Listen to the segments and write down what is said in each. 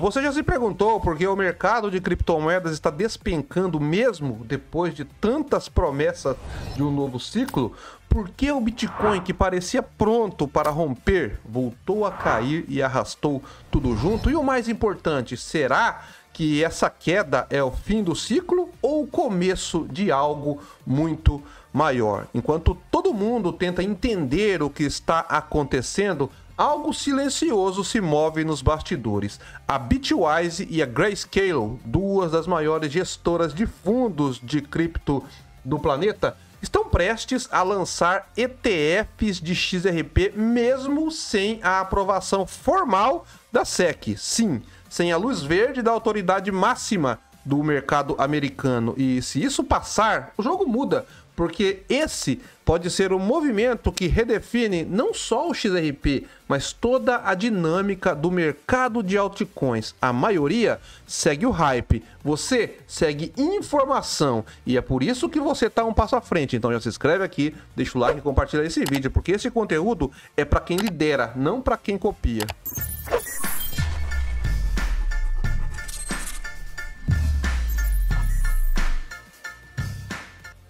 Você já se perguntou por que o mercado de criptomoedas está despencando mesmo depois de tantas promessas de um novo ciclo? Por que o Bitcoin, que parecia pronto para romper, voltou a cair e arrastou tudo junto? E o mais importante, será que essa queda é o fim do ciclo ou o começo de algo muito maior? Enquanto todo mundo tenta entender o que está acontecendo, algo silencioso se move nos bastidores. A Bitwise e a Grayscale, duas das maiores gestoras de fundos de cripto do planeta, estão prestes a lançar ETFs de XRP mesmo sem a aprovação formal da SEC. Sim, sem a luz verde da autoridade máxima do mercado americano. E se isso passar, o jogo muda, porque esse pode ser o movimento que redefine não só o XRP, mas toda a dinâmica do mercado de altcoins. A maioria segue o hype, você segue informação, e é por isso que você está um passo à frente. Então já se inscreve aqui, deixa o like e compartilha esse vídeo, porque esse conteúdo é para quem lidera, não para quem copia.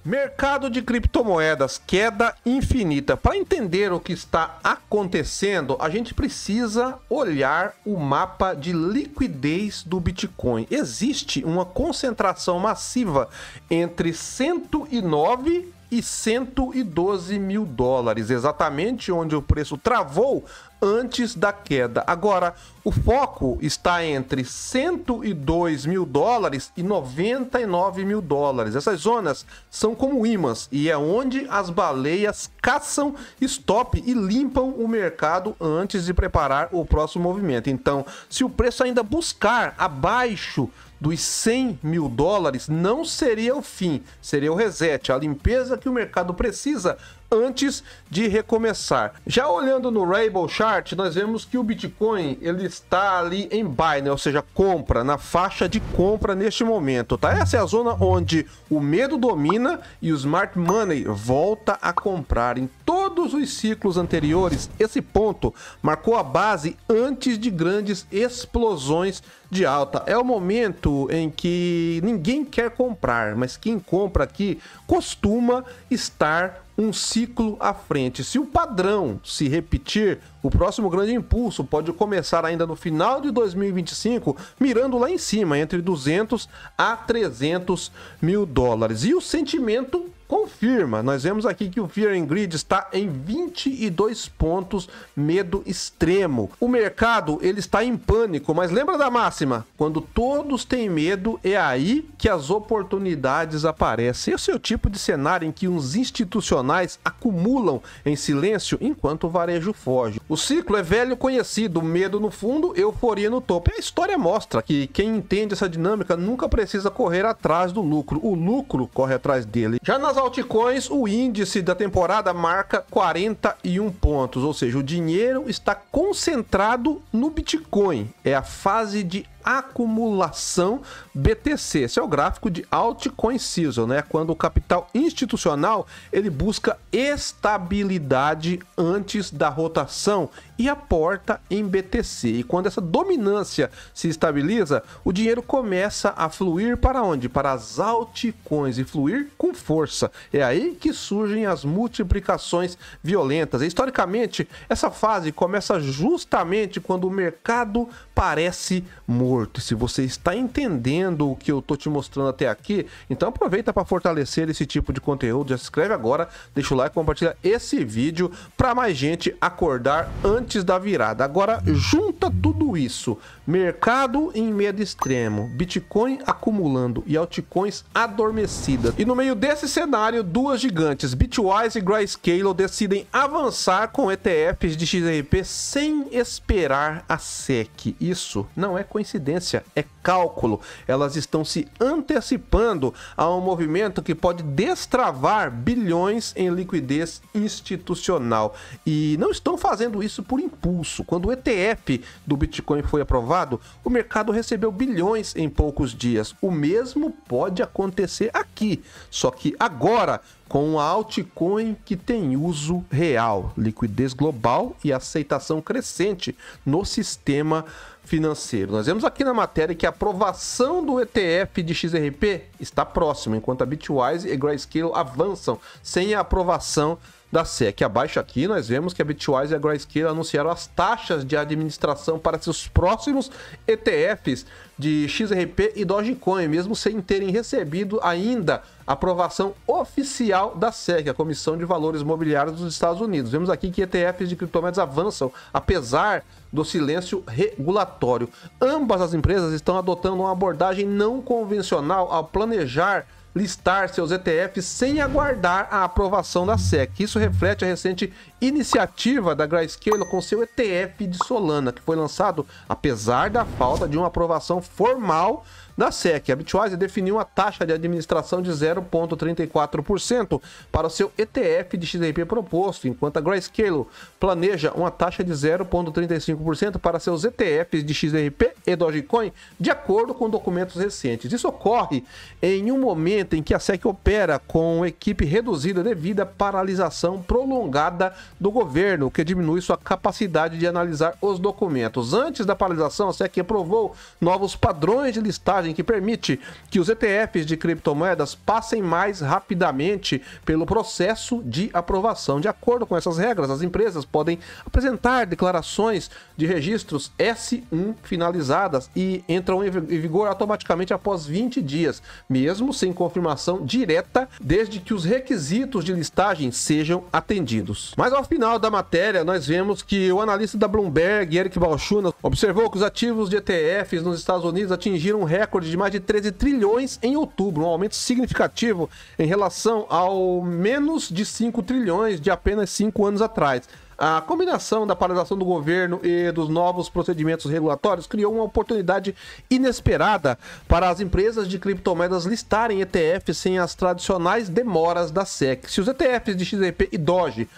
Mercado de criptomoedas, queda infinita. Para entender o que está acontecendo, a gente precisa olhar o mapa de liquidez do Bitcoin. Existe uma concentração massiva entre 109 e 112 mil dólares, exatamente onde o preço travou antes da queda. Agora, o foco está entre 102 mil dólares e 99 mil dólares. Essas zonas são como ímãs e é onde as baleias caçam stop e limpam o mercado antes de preparar o próximo movimento. Então, se o preço ainda buscar abaixo dos 100 mil dólares, não seria o fim, seria o reset, a limpeza que o mercado precisa antes de recomeçar. Já olhando no Ripple Chart, nós vemos que o Bitcoin ele está ali em buy, né? Ou seja, compra, na faixa de compra neste momento, tá? Essa é a zona onde o medo domina e o smart money volta a comprar. Em todos os ciclos anteriores, esse ponto marcou a base antes de grandes explosões de alta. É o momento em que ninguém quer comprar, mas quem compra aqui costuma estar um ciclo à frente. Se o padrão se repetir, o próximo grande impulso pode começar ainda no final de 2025, mirando lá em cima, entre 200 a 300 mil dólares. E o sentimento confirma. Nós vemos aqui que o Fear and Greed está em 22 pontos, medo extremo. O mercado ele está em pânico, mas lembra da máxima? Quando todos têm medo, é aí que as oportunidades aparecem. Esse é o tipo de cenário em que os institucionais acumulam em silêncio enquanto o varejo foge. O ciclo é velho conhecido, medo no fundo, euforia no topo. E a história mostra que quem entende essa dinâmica nunca precisa correr atrás do lucro. O lucro corre atrás dele. Já nas altcoins, o índice da temporada marca 41 pontos, ou seja, o dinheiro está concentrado no Bitcoin. É a fase de acumulação BTC. Esse é o gráfico de Altcoin Season, né? Quando o capital institucional ele busca estabilidade antes da rotação e aporta em BTC. E quando essa dominância se estabiliza, o dinheiro começa a fluir para onde? Para as altcoins e fluir com força. É aí que surgem as multiplicações violentas. E, historicamente, essa fase começa justamente quando o mercado parece morto. E se você está entendendo o que eu tô te mostrando até aqui, então aproveita para fortalecer esse tipo de conteúdo. Já se inscreve agora, deixa o like, compartilha esse vídeo para mais gente acordar antes da virada. Agora junta tudo isso: mercado em medo extremo, Bitcoin acumulando e altcoins adormecidas. E no meio desse cenário, duas gigantes, Bitwise e Grayscale, decidem avançar com ETFs de XRP sem esperar a SEC. Isso não é coincidência, é cálculo. Elas estão se antecipando a um movimento que pode destravar bilhões em liquidez institucional. E não estão fazendo isso por impulso. Quando o ETF do Bitcoin foi aprovado, o mercado recebeu bilhões em poucos dias. O mesmo pode acontecer aqui, só que agora com a altcoin que tem uso real, liquidez global e aceitação crescente no sistema financeiro. Nós vemos aqui na matéria que a aprovação do ETF de XRP está próxima, enquanto a Bitwise e Grayscale avançam sem a aprovação da SEC. Abaixo aqui nós vemos que a Bitwise e a Grayscale anunciaram as taxas de administração para seus próximos ETFs de XRP e Dogecoin, mesmo sem terem recebido ainda a aprovação oficial da SEC, a Comissão de Valores Mobiliários dos Estados Unidos. Vemos aqui que ETFs de criptomoedas avançam, apesar do silêncio regulatório. Ambas as empresas estão adotando uma abordagem não convencional ao planejar listar seus ETFs sem aguardar a aprovação da SEC. Isso reflete a recente iniciativa da Grayscale com seu ETF de Solana, que foi lançado apesar da falta de uma aprovação formal da SEC. A Bitwise definiu uma taxa de administração de 0,34% para o seu ETF de XRP proposto, enquanto a Grayscale planeja uma taxa de 0,35% para seus ETFs de XRP e Dogecoin, de acordo com documentos recentes. Isso ocorre em um momento em que a SEC opera com equipe reduzida devido à paralisação prolongada do governo, o que diminui sua capacidade de analisar os documentos. Antes da paralisação, a SEC aprovou novos padrões de listagem que permite que os ETFs de criptomoedas passem mais rapidamente pelo processo de aprovação. De acordo com essas regras, as empresas podem apresentar declarações de registros S1 finalizadas e entram em vigor automaticamente após 20 dias, mesmo sem confirmação direta, desde que os requisitos de listagem sejam atendidos. Mas ao final da matéria, nós vemos que o analista da Bloomberg, Eric Balchunas, observou que os ativos de ETFs nos Estados Unidos atingiram um recorde de mais de 13 trilhões em outubro, um aumento significativo em relação ao menos de 5 trilhões de apenas 5 anos atrás. A combinação da paralisação do governo e dos novos procedimentos regulatórios criou uma oportunidade inesperada para as empresas de criptomoedas listarem ETFs sem as tradicionais demoras da SEC. Se os ETFs de XRP e Doge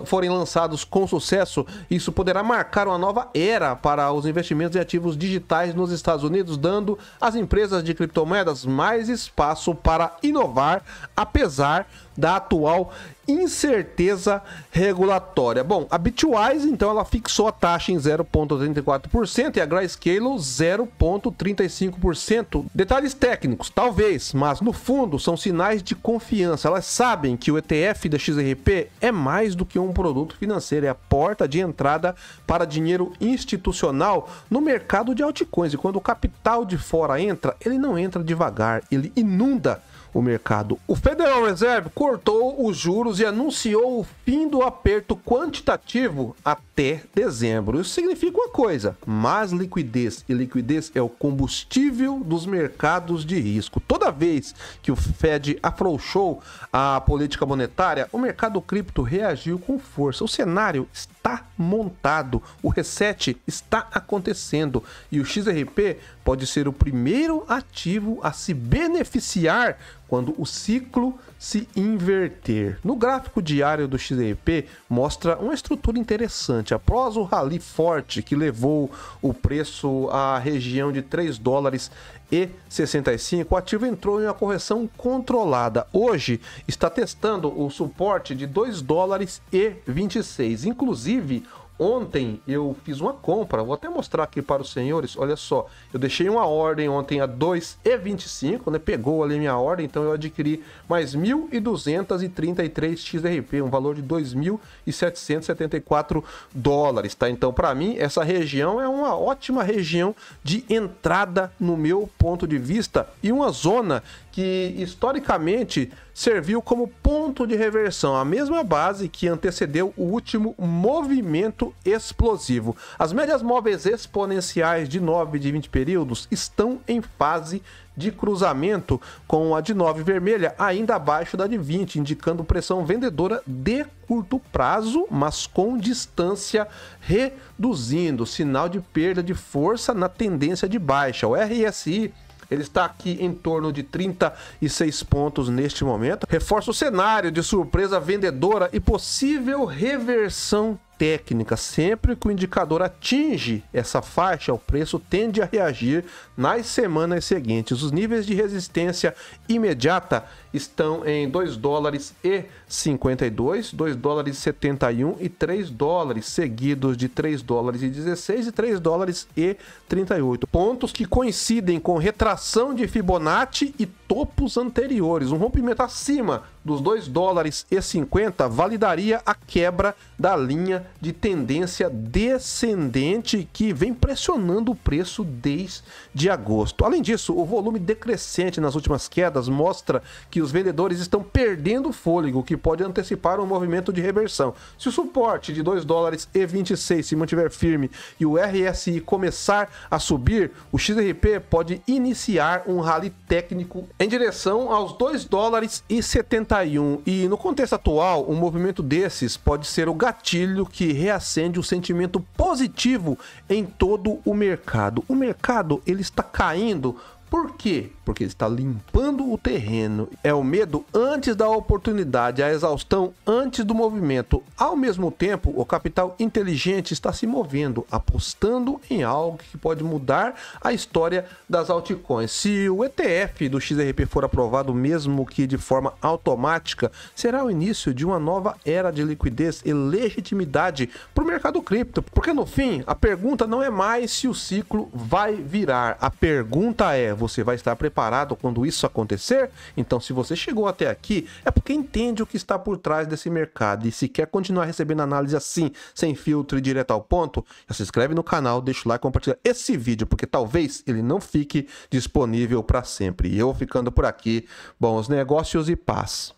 forem lançados com sucesso, isso poderá marcar uma nova era para os investimentos em ativos digitais nos Estados Unidos, dando às empresas de criptomoedas mais espaço para inovar, apesar da atual incerteza regulatória. Bom, a Bitwise, então, ela fixou a taxa em 0,34% e a Grayscale 0,35%. Detalhes técnicos, talvez, mas no fundo são sinais de confiança. Elas sabem que o ETF da XRP é mais do que um produto financeiro, é a porta de entrada para dinheiro institucional no mercado de altcoins. E quando o capital de fora entra, ele não entra devagar, ele inunda o mercado. O Federal Reserve cortou os juros e anunciou o fim do aperto quantitativo até dezembro. Isso significa uma coisa: mais liquidez. E liquidez é o combustível dos mercados de risco. Toda vez que o Fed afrouxou a política monetária, o mercado cripto reagiu com força. O cenário está montado, o reset está acontecendo e o XRP pode ser o primeiro ativo a se beneficiar quando o ciclo se inverter. No gráfico diário do XRP mostra uma estrutura interessante. Após o rally forte que levou o preço à região de 3 dólares e 65, o ativo entrou em uma correção controlada. Hoje está testando o suporte de 2 dólares e 26. Inclusive, ontem eu fiz uma compra, vou até mostrar aqui para os senhores, olha só, eu deixei uma ordem ontem a 2,25, né, pegou ali minha ordem, então eu adquiri mais 1.233 XRP, um valor de 2.774 dólares, tá? Então, para mim, essa região é uma ótima região de entrada no meu ponto de vista e uma zona que historicamente serviu como ponto de reversão, a mesma base que antecedeu o último movimento explosivo. As médias móveis exponenciais de 9 e de 20 períodos estão em fase de cruzamento, com a de 9 vermelha ainda abaixo da de 20, indicando pressão vendedora de curto prazo, mas com distância reduzindo, sinal de perda de força na tendência de baixa. O RSI, ele está aqui em torno de 36 pontos neste momento. Reforça o cenário de surpresa vendedora e possível reversão técnica. Sempre que o indicador atinge essa faixa, o preço tende a reagir nas semanas seguintes. Os níveis de resistência imediata estão em 2 dólares e 52, 2 dólares e 71 e 3 dólares, seguidos de 3 dólares e 16 e 3 dólares e 38. Pontos que coincidem com retração de Fibonacci e topos anteriores. Um rompimento acima dos 2 dólares e 50 validaria a quebra da linha de tendência descendente que vem pressionando o preço desde agosto. Além disso, o volume decrescente nas últimas quedas mostra que os vendedores estão perdendo fôlego, o que pode antecipar um movimento de reversão. Se o suporte de 2 dólares e 26 se mantiver firme e o RSI começar a subir, o XRP pode iniciar um rally técnico em direção aos 2 dólares e 71. E no contexto atual, um movimento desses pode ser o gatilho que reacende o sentimento positivo em todo o mercado. O mercado, ele está caindo. Por quê? Porque ele está limpando o terreno. É o medo antes da oportunidade, a exaustão antes do movimento. Ao mesmo tempo, o capital inteligente está se movendo, apostando em algo que pode mudar a história das altcoins. Se o ETF do XRP for aprovado, mesmo que de forma automática, será o início de uma nova era de liquidez e legitimidade para o mercado cripto. Porque no fim, a pergunta não é mais se o ciclo vai virar. A pergunta é: você vai estar preparado quando isso acontecer? Então, se você chegou até aqui, é porque entende o que está por trás desse mercado. E se quer continuar recebendo análise assim, sem filtro e direto ao ponto, já se inscreve no canal, deixa o like e compartilha esse vídeo, porque talvez ele não fique disponível para sempre. E eu ficando por aqui, bons negócios e paz.